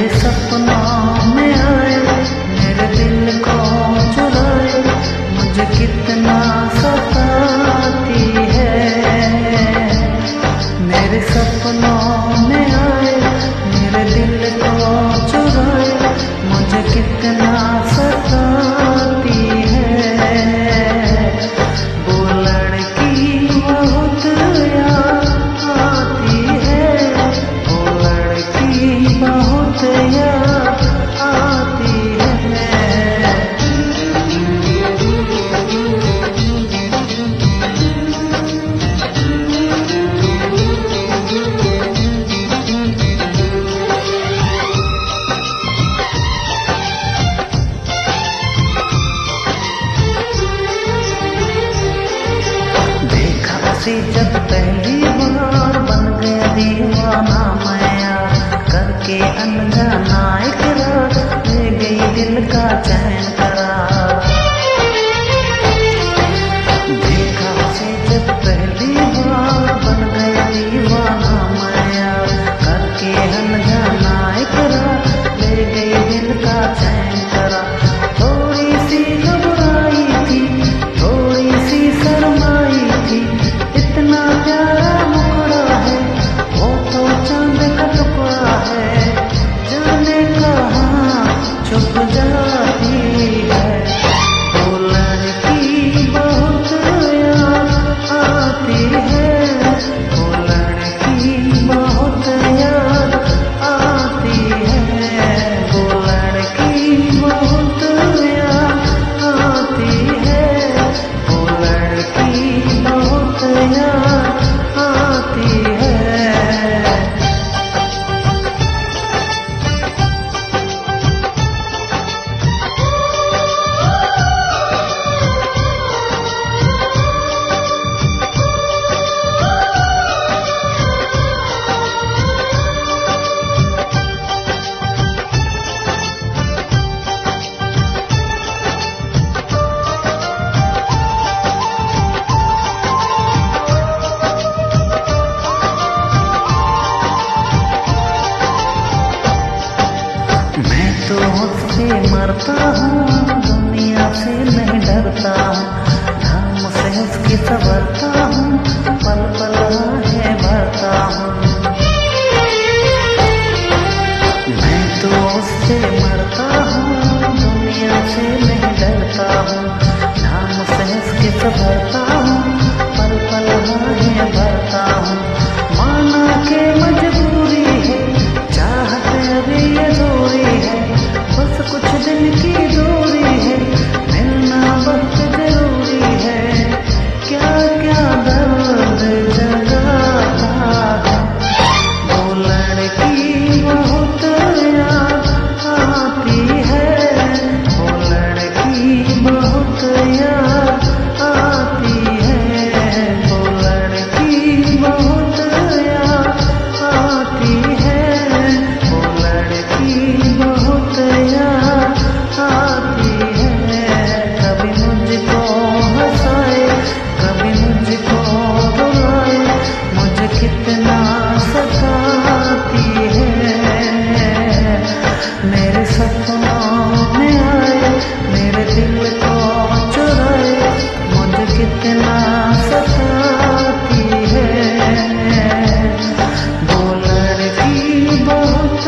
मेरे सपनों में आए, मेरे दिल को चुराए, मुझे कितना सताती है। मेरे सपनों में आए, मेरे दिल को चुराए, मुझे कितना सताती है। वो लड़की बहुत याद आती है, वो लड़की बहुत याद आती है। जब पहली बार बन गया दीवाना मैया, करके अनजाना इकरार, ले गई दिल का चैन करार। देखा उसे जब पहली बार बन गया दीवाना मैया, करके अनजाना इकरार, ले गई दिल का चैन करार। थोड़ी सी घबराई थी, थोड़ी सी शर्माई थी, इतना प्यारा मुखड़ा है, वो तो चांद का टुकड़ा है, जाने कहाँ छुप जाती है। वो लड़की बहुत याद आती है, वो लड़की बहुत याद आती है, वो लड़की बहुत याद आती है, वो लड़की बहुत याद आती है। मैं तो उससे मरता हूँ, दुनिया से नहीं डरता हूँ, धर्म से उसकी संवरता हूँ, पल पल है भरता हूँ। मैं तो उससे मरता हूँ, दुनिया से नहीं डरता हूँ, धर्म से उसकी संवरता हूँ, पल पल है भरता हूँ। माना के मजबूरी है, चाहत अभी अधूरी है, बस कुछ दिन की दूरी है, मिलना बहुत जरूरी है। क्या क्या दर्द जगाता है, वो लड़की बहुत याद आती है, वो लड़की बहुत याद आती है, वो लड़की बहुत याद आती है, वो लड़की बहुत याद आती है। कभी मुझको हंसाए, कभी मुझको रुलाए, मुझे कितना सताती है। मेरे सपनों में आए, मेरे दिल को चुराए, मुझे कितना सताती है। वो लड़की बहुत